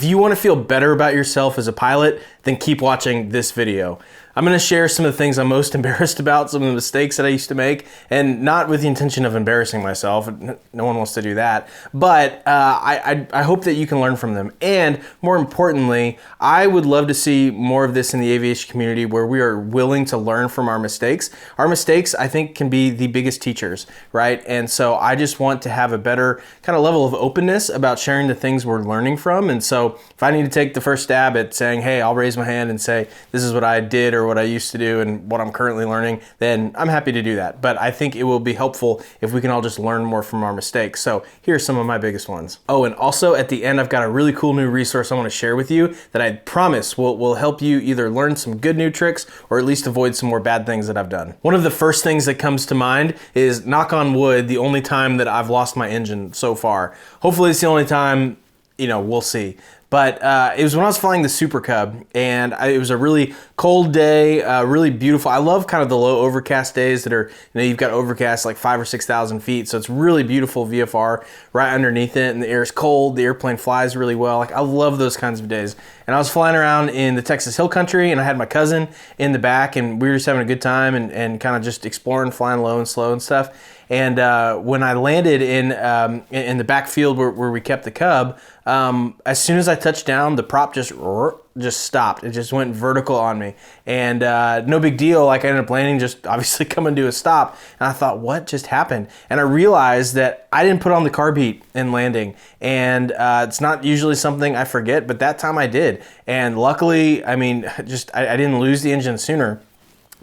If you want to feel better about yourself as a pilot, then keep watching this video. I'm going to share some of the things I'm most embarrassed about, some of the mistakes that I used to make, and not with the intention of embarrassing myself. No one wants to do that. But I hope that you can learn from them. And more importantly, I would love to see more of this in the aviation community where we are willing to learn from our mistakes. Our mistakes, I think, can be the biggest teachers, right? And so I just want to have a better kind of level of openness about sharing the things we're learning from. And so if I need to take the first stab at saying, hey, I'll raise my hand and say, this is what I did or what I used to do and what I'm currently learning, then I'm happy to do that. But I think it will be helpful if we can all just learn more from our mistakes. So here are some of my biggest ones. Oh, and also at the end, I've got a really cool new resource I want to share with you that I promise will help you either learn some good new tricks or at least avoid some more bad things that I've done. One of the first things that comes to mind is, knock on wood, the only time that I've lost my engine so far. Hopefully it's the only time, we'll see. But it was when I was flying the Super Cub, and it was a really cold day, really beautiful. I love kind of the low overcast days that are, you've got overcast like 5,000 or 6,000 feet, so it's really beautiful VFR right underneath it, and the air is cold, the airplane flies really well. Like, I love those kinds of days. And I was flying around in the Texas Hill Country, and I had my cousin in the back, and we were just having a good time and kind of just exploring, flying low and slow and stuff. And when I landed in the backfield where we kept the Cub, as soon as I touched down, the prop just stopped. It just went vertical on me. And no big deal. Like, I ended up landing, just obviously coming to a stop. And I thought, what just happened? And I realized that I didn't put on the carb heat in landing. And it's not usually something I forget, but that time I did. And luckily, I didn't lose the engine sooner.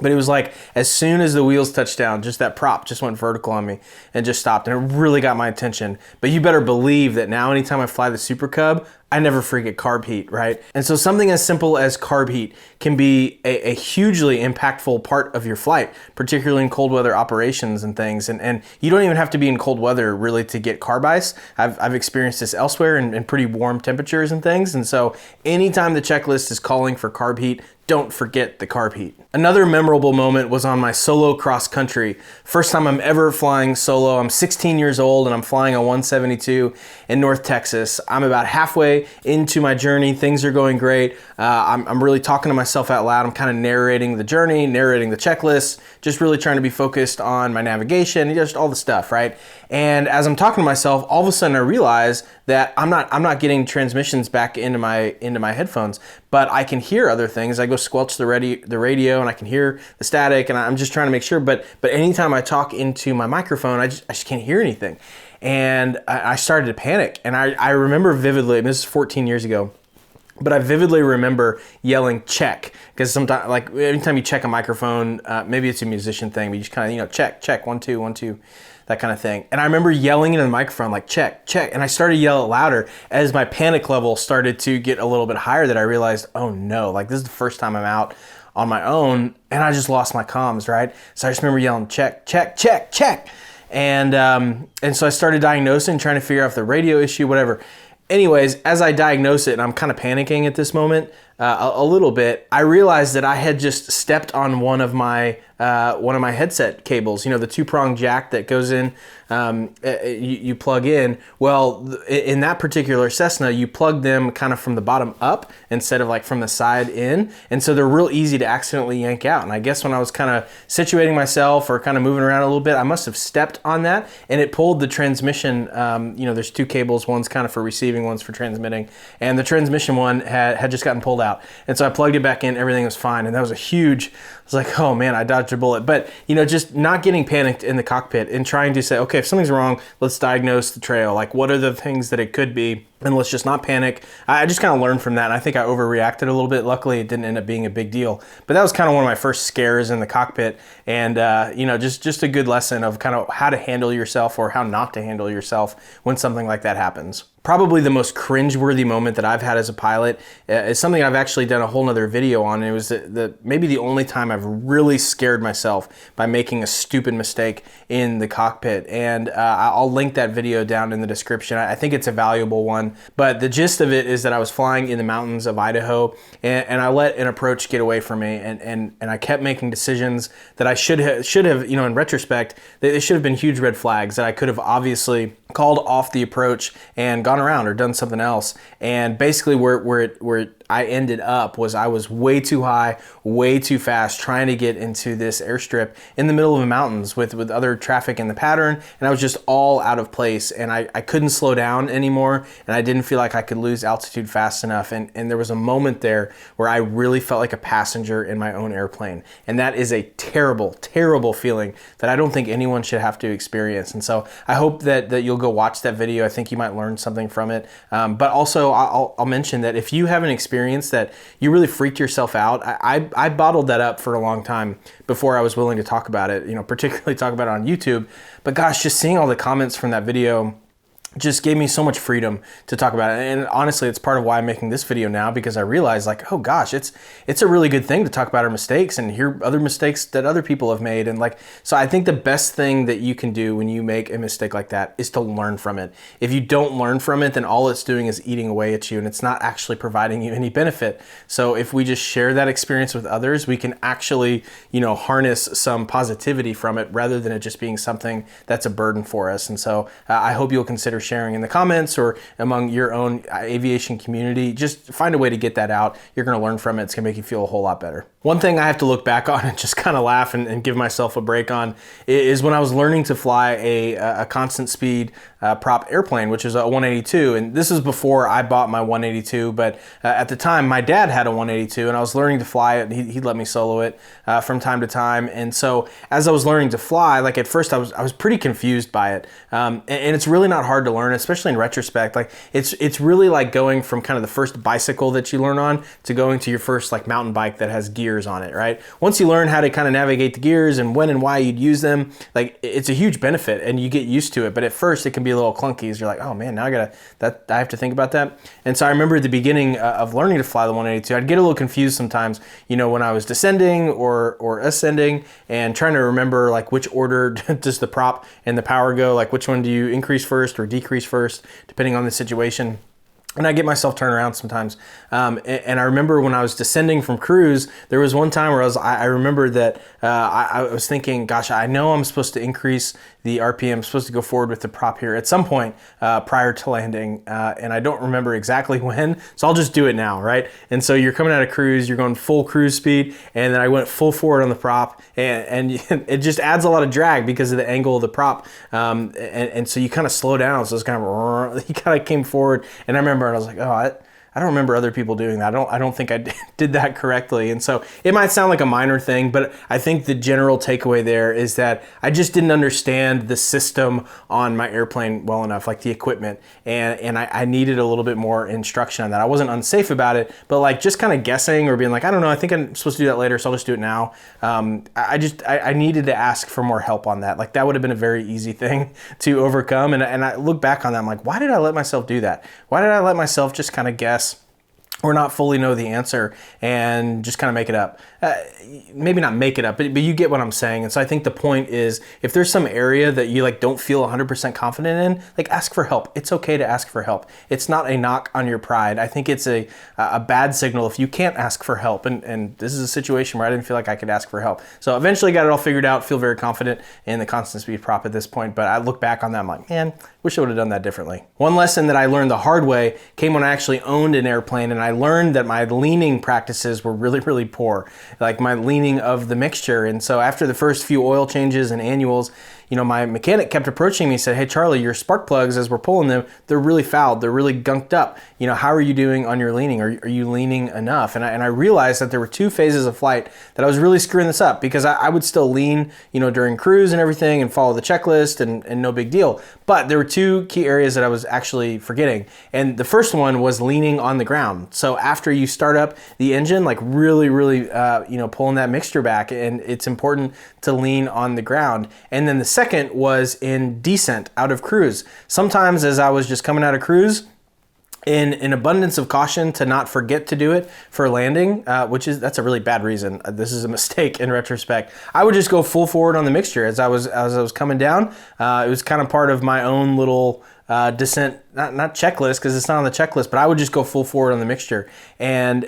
But it was like, as soon as the wheels touched down, just that prop just went vertical on me and just stopped. And it really got my attention. But you better believe that now anytime I fly the Super Cub, I never forget carb heat, right? And so something as simple as carb heat can be a hugely impactful part of your flight, particularly in cold weather operations and things. And you don't even have to be in cold weather really to get carb ice. I've experienced this elsewhere in pretty warm temperatures and things. And so anytime the checklist is calling for carb heat, don't forget the carb heat. Another memorable moment was on my solo cross country. First time I'm ever flying solo. I'm 16 years old and I'm flying a 172 in North Texas. I'm about halfway into my journey. Things are going great. I'm really talking to myself out loud. I'm kind of narrating the journey, narrating the checklist, just really trying to be focused on my navigation, just all the stuff, right? And as I'm talking to myself, all of a sudden I realize that I'm not getting transmissions back into my headphones, but I can hear other things. I go squelch the radio and I can hear the static, and I'm just trying to make sure. But anytime I talk into my microphone, I just can't hear anything. And I started to panic. And I remember vividly, and this is 14 years ago, but I vividly remember yelling check, because sometimes, like, anytime you check a microphone, maybe it's a musician thing, but you just kind of, check, 1 2 1 2, that kind of thing. And I remember yelling into the microphone like check, and I started to yell it louder as my panic level started to get a little bit higher, that I realized, oh no, like, this is the first time I'm out on my own and I just lost my comms, right? So I just remember yelling check. And so I started diagnosing, trying to figure out if the radio issue, whatever. Anyways, as I diagnose it, and I'm kind of panicking at this moment a little bit, I realized that I had just stepped on one of my headset cables. The 2-prong jack that goes in, you plug in. Well, in that particular Cessna, you plug them kind of from the bottom up instead of like from the side in, and so they're real easy to accidentally yank out. And I guess when I was kind of situating myself or kind of moving around a little bit, I must have stepped on that, and it pulled the transmission. There's 2 cables, one's kind of for receiving, one's for transmitting, and the transmission one had just gotten pulled out. And so I plugged it back in, everything was fine, and that was I was like, oh man, I dodged a bullet. But just not getting panicked in the cockpit and trying to say, okay, if something's wrong, let's diagnose the trail. Like, what are the things that it could be? And let's just not panic. I just kind of learned from that. And I think I overreacted a little bit. Luckily, it didn't end up being a big deal. But that was kind of one of my first scares in the cockpit. And, just a good lesson of kind of how to handle yourself or how not to handle yourself when something like that happens. Probably the most cringeworthy moment that I've had as a pilot is something I've actually done a whole nother video on. It was maybe the only time I've really scared myself by making a stupid mistake in the cockpit. And I'll link that video down in the description. I think it's a valuable one. But the gist of it is that I was flying in the mountains of Idaho, and I let an approach get away from me, and I kept making decisions that I should have, in retrospect, they should have been huge red flags that I could have obviously called off the approach and gone gone around or done something else. And basically where I ended up was I was way too high, way too fast, trying to get into this airstrip in the middle of the mountains with other traffic in the pattern, and I was just all out of place, and I couldn't slow down anymore, and I didn't feel like I could lose altitude fast enough, and there was a moment there where I really felt like a passenger in my own airplane, and that is a terrible, terrible feeling that I don't think anyone should have to experience. And so I hope that you'll go watch that video. I think you might learn something from it, but also I'll mention that if you have an experience that you really freaked yourself out, I bottled that up for a long time before I was willing to talk about it, particularly talk about it on YouTube. But gosh, just seeing all the comments from that video just gave me so much freedom to talk about it. And honestly, it's part of why I'm making this video now, because I realized like, oh gosh, it's a really good thing to talk about our mistakes and hear other mistakes that other people have made. And so I think the best thing that you can do when you make a mistake like that is to learn from it. If you don't learn from it, then all it's doing is eating away at you, and it's not actually providing you any benefit. So if we just share that experience with others, we can actually, harness some positivity from it rather than it just being something that's a burden for us. And so I hope you'll consider sharing in the comments or among your own aviation community. Just find a way to get that out. You're going to learn from it. It's going to make you feel a whole lot better. One thing I have to look back on and just kind of laugh and give myself a break on is when I was learning to fly a constant speed prop airplane, which is a 182. And this is before I bought my 182, but at the time my dad had a 182 and I was learning to fly it. He'd let me solo it from time to time. And so as I was learning to fly, like at first I was pretty confused by it. And it's really not hard to learn, especially in retrospect. Like it's really like going from kind of the first bicycle that you learn on to going to your first like mountain bike that has gears on it, right? Once you learn how to kind of navigate the gears and when and why you'd use them, like it's a huge benefit and you get used to it. But at first it can be a little clunky as you're like, oh man, now I have to think about that. And so I remember at the beginning of learning to fly the 182, I'd get a little confused sometimes, when I was descending or ascending and trying to remember like which order does the prop and the power go, like which one do you increase first or decrease first, depending on the situation. And I get myself turned around sometimes. And I remember when I was descending from cruise, there was one time where I remember that I was thinking, gosh, I know I'm supposed to increase the RPM, I'm supposed to go forward with the prop here at some point prior to landing. And I don't remember exactly when, so I'll just do it now, right? And so you're coming out of cruise, you're going full cruise speed, and then I went full forward on the prop, and it just adds a lot of drag because of the angle of the prop. And so you kind of slow down, so it's kind of, you kind of came forward, and I remember and I was like, oh, I don't remember other people doing that. I don't think I did that correctly. And so it might sound like a minor thing, but I think the general takeaway there is that I just didn't understand the system on my airplane well enough, like the equipment. And I needed a little bit more instruction on that. I wasn't unsafe about it, but like just kind of guessing or being like, I don't know, I think I'm supposed to do that later, so I'll just do it now. I needed to ask for more help on that. Like that would have been a very easy thing to overcome. And I look back on that, I'm like, why did I let myself do that? Why did I let myself just kind of guess or not fully know the answer and just kind of make it up? Maybe not make it up, but you get what I'm saying. And so I think the point is, if there's some area that you like don't feel 100% confident in, like ask for help. It's okay to ask for help. It's not a knock on your pride. I think it's a bad signal if you can't ask for help. And this is a situation where I didn't feel like I could ask for help. So eventually got it all figured out, feel very confident in the constant speed prop at this point. But I look back on that, I'm like, man, wish I would have done that differently. One lesson that I learned the hard way came when I actually owned an airplane, and I learned that my leaning practices were really, really poor, like my leaning of the mixture. And so after the first few oil changes and annuals, my mechanic kept approaching me and said, hey, Charlie, your spark plugs, as we're pulling them, they're really fouled. They're really gunked up. How are you doing on your leaning? Are you leaning enough? And I realized that there were two phases of flight that I was really screwing this up, because I would still lean, during cruise and everything and follow the checklist and no big deal. But there were two key areas that I was actually forgetting. And the first one was leaning on the ground. So after you start up the engine, like really, really, pulling that mixture back, and it's important to lean on the ground. And then the second was in descent out of cruise. Sometimes as I was just coming out of cruise, in an abundance of caution to not forget to do it for landing, that's a really bad reason. This is a mistake in retrospect. I would just go full forward on the mixture as I was coming down. It was kind of part of my own little descent not checklist, because it's not on the checklist, but I would just go full forward on the mixture, and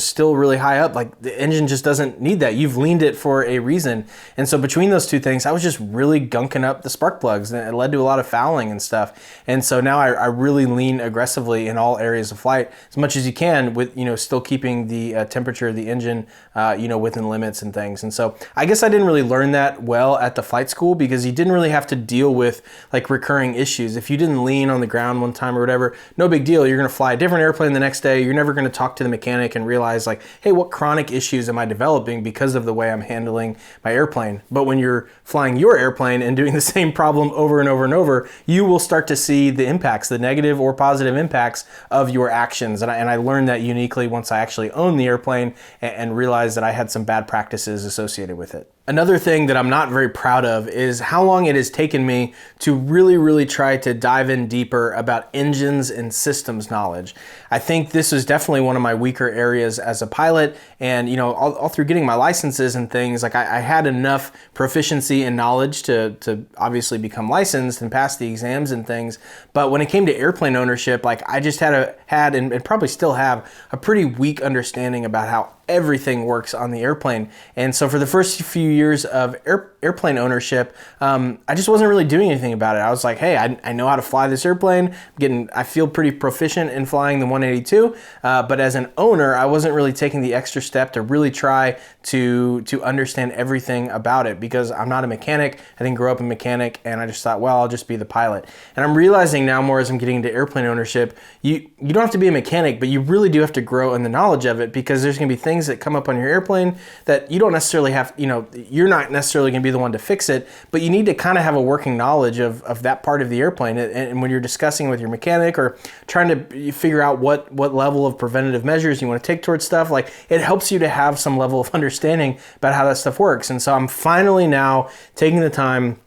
still really high up. Like, the engine just doesn't need that. You've leaned it for a reason. And so between those two things, I was just really gunking up the spark plugs, and it led to a lot of fouling and stuff. And so now I really lean aggressively in all areas of flight as much as you can, with still keeping the temperature of the engine within limits and things. And so I guess I didn't really learn that well at the flight school, because you didn't really have to deal with like recurring issues. If you didn't lean on the ground one time or whatever, no big deal. You're going to fly a different airplane the next day. You're never going to talk to the mechanic and realize like, hey, what chronic issues am I developing because of the way I'm handling my airplane? But when you're flying your airplane and doing the same problem over and over and over, you will start to see the impacts, the negative or positive impacts of your actions. And I learned that uniquely once I actually owned the airplane and realized that I had some bad practices associated with it. Another thing that I'm not very proud of is how long it has taken me to really try to dive in deeper about engines and systems knowledge. I think this is definitely one of my weaker areas as a pilot, and all through getting my licenses and things, like I had enough proficiency and knowledge to obviously become licensed and pass the exams and things, but when it came to airplane ownership, like I just had and probably still have a pretty weak understanding about how everything works on the airplane. And so for the first few years of airplane ownership, I just wasn't really doing anything about it. I was like, hey, I know how to fly this airplane. I feel pretty proficient in flying the 182, but as an owner, I wasn't really taking the extra step to really try to understand everything about it, because I'm not a mechanic. I didn't grow up a mechanic, and I just thought, well, I'll just be the pilot. And I'm realizing now more as I'm getting into airplane ownership, you don't have to be a mechanic, but you really do have to grow in the knowledge of it, because there's going to be things that come up on your airplane that you don't necessarily have, you're not necessarily going to be the one to fix it, but you need to kind of have a working knowledge of that part of the airplane. And when you're discussing with your mechanic or trying to figure out what level of preventative measures you want to take towards stuff, like it helps you to have some level of understanding about how that stuff works. And so I'm finally now taking the time,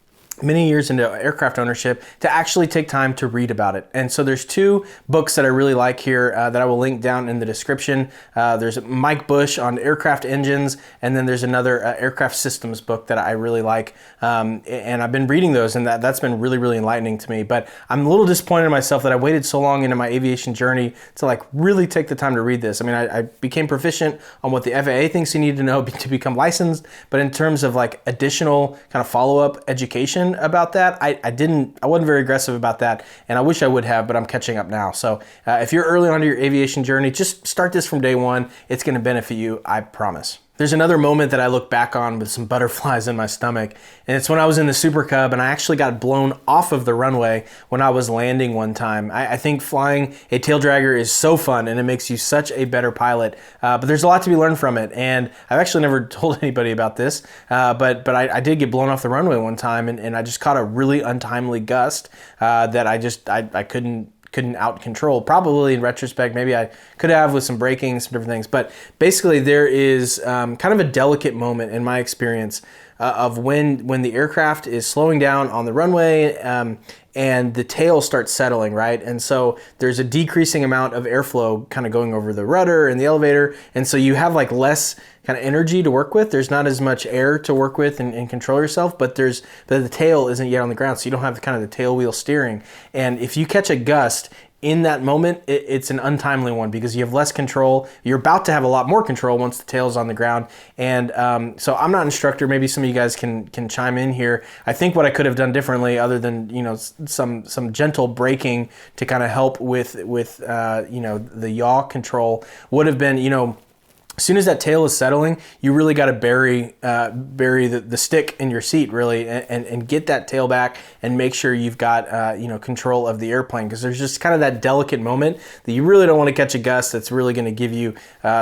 many years into aircraft ownership, to actually take time to read about it. And so there's two books that I really like here that I will link down in the description. There's Mike Bush on aircraft engines, and then there's another aircraft systems book that I really like. And I've been reading those, and that's been really enlightening to me. But I'm a little disappointed in myself that I waited so long into my aviation journey to like really take the time to read this. I mean, I became proficient on what the FAA thinks you need to know to become licensed, but in terms of like additional kind of follow-up education about that, I wasn't very aggressive about that, and I wish I would have, but I'm catching up now. So if you're early on your aviation journey, just start this from day one. It's going to benefit you, I promise. There's another moment that I look back on with some butterflies in my stomach, and it's when I was in the Super Cub and I actually got blown off of the runway when I was landing one time. I think flying a tail dragger is so fun, and it makes you such a better pilot, but there's a lot to be learned from it, and I've actually never told anybody about this, but I did get blown off the runway one time, and I just caught a really untimely gust that I couldn't out control. Probably in retrospect, maybe I could have with some braking, some different things. But basically there is kind of a delicate moment in my experience of when the aircraft is slowing down on the runway and the tail starts settling, right? And so there's a decreasing amount of airflow kind of going over the rudder and the elevator. And so you have like less kind of energy to work with. There's not as much air to work with and control yourself, but the tail isn't yet on the ground. So you don't have the kind of the tail wheel steering. And if you catch a gust in that moment, it's an untimely one because you have less control. You're about to have a lot more control once the tail's on the ground. And so I'm not an instructor. Maybe some of you guys can chime in here. I think what I could have done differently, other than some gentle braking to kind of help with the yaw control, would have been as soon as that tail is settling, you really got to bury the stick in your seat, really, and get that tail back and make sure you've got control of the airplane, because there's just kind of that delicate moment that you really don't want to catch a gust that's really going to give you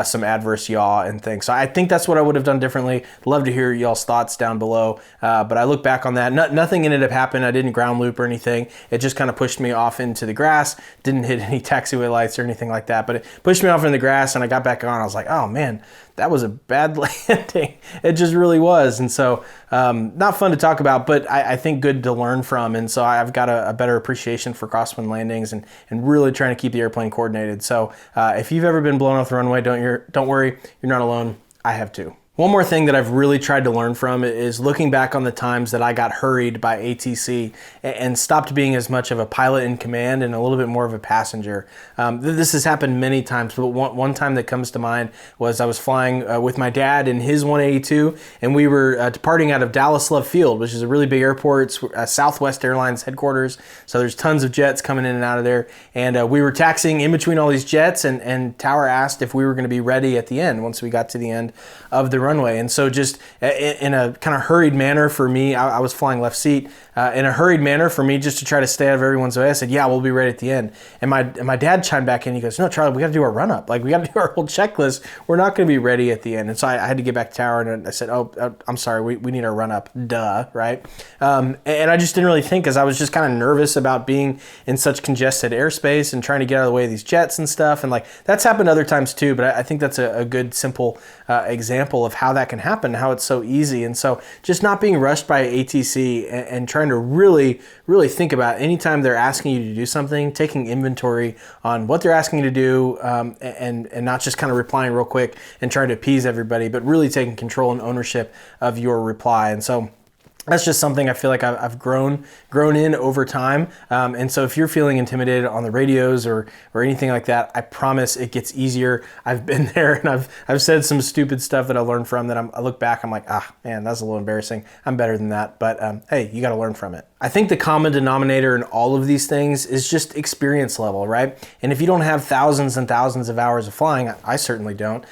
some adverse yaw and things. So I think that's what I would have done differently. Love to hear y'all's thoughts down below. But I look back on that, nothing ended up happening. I didn't ground loop or anything. It just kind of pushed me off into the grass. Didn't hit any taxiway lights or anything like that, but it pushed me off in the grass, and I got back on. I was like, oh man, that was a bad landing. It just really was. And so not fun to talk about, but I think good to learn from. And so I've got a better appreciation for crosswind landings and really trying to keep the airplane coordinated. So if you've ever been blown off the runway, don't worry, you're not alone. I have too. One more thing that I've really tried to learn from is looking back on the times that I got hurried by ATC and stopped being as much of a pilot in command and a little bit more of a passenger. This has happened many times, but one time that comes to mind was I was flying with my dad in his 182, and we were departing out of Dallas Love Field, which is a really big airport. It's Southwest Airlines headquarters, so there's tons of jets coming in and out of there. And we were taxiing in between all these jets, and Tower asked if we were going to be ready at the end once we got to the end of the runway. And so just in a kind of hurried manner for me, I was flying left seat, in a hurried manner for me just to try to stay out of everyone's way, I said, yeah, we'll be ready at the end. And my dad chimed back in, he goes, no, Charlie, we got to do our run up. Like, we got to do our whole checklist. We're not going to be ready at the end. And so I had to get back to Tower, and I said, oh, I'm sorry, we need our run up, duh, right? And I just didn't really think, because I was just kind of nervous about being in such congested airspace and trying to get out of the way of these jets and stuff. And like, that's happened other times too, but I think that's a good, simple example of how that can happen, how it's so easy. And so just not being rushed by ATC and trying to really think about anytime they're asking you to do something, taking inventory on what they're asking you to do, and not just kind of replying real quick and trying to appease everybody, but really taking control and ownership of your reply. And so that's just something I feel like I've grown in over time. And so if you're feeling intimidated on the radios or anything like that, I promise it gets easier. I've been there, and I've said some stupid stuff that I learned from that I look back, I'm like, man, that's a little embarrassing. I'm better than that. But hey, you got to learn from it. I think the common denominator in all of these things is just experience level, right? And if you don't have thousands and thousands of hours of flying, I certainly don't,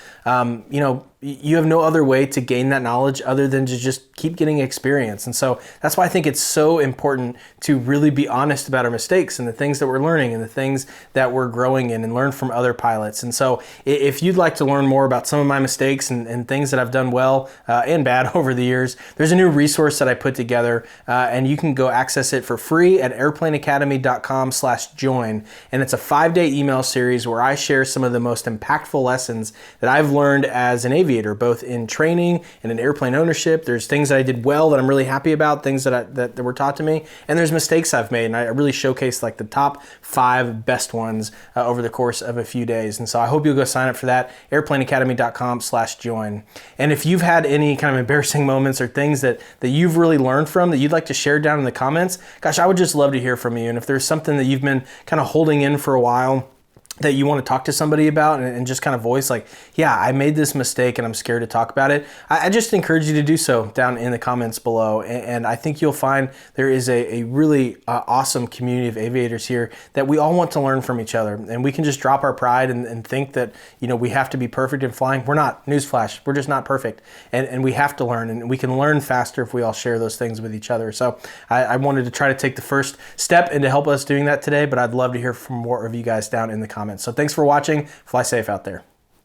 you have no other way to gain that knowledge other than to just keep getting experience. And so that's why I think it's so important to really be honest about our mistakes and the things that we're learning and the things that we're growing in, and learn from other pilots. And so if you'd like to learn more about some of my mistakes and things that I've done well and bad over the years, there's a new resource that I put together, and you can go access it for free at airplaneacademy.com/join. And it's a 5-day email series where I share some of the most impactful lessons that I've learned as an aviator, both in training and in airplane ownership. There's things that I did well that I'm really happy about, things that were taught to me, and there's mistakes I've made, and I really showcase like the top 5 best ones over the course of a few days. And so I hope you'll go sign up for that, airplaneacademy.com/join. And if you've had any kind of embarrassing moments or things that you've really learned from that you'd like to share down in the comments, gosh, I would just love to hear from you. And if there's something that you've been kind of holding in for a while that you want to talk to somebody about and just kind of voice like, yeah, I made this mistake and I'm scared to talk about it, I just encourage you to do so down in the comments below. And I think you'll find there is a really awesome community of aviators here that we all want to learn from each other. And we can just drop our pride and think that, we have to be perfect in flying. We're not. Newsflash, we're just not perfect. And we have to learn, and we can learn faster if we all share those things with each other. So I wanted to try to take the first step and to help us doing that today, but I'd love to hear from more of you guys down in the comments. So thanks for watching. Fly safe out there.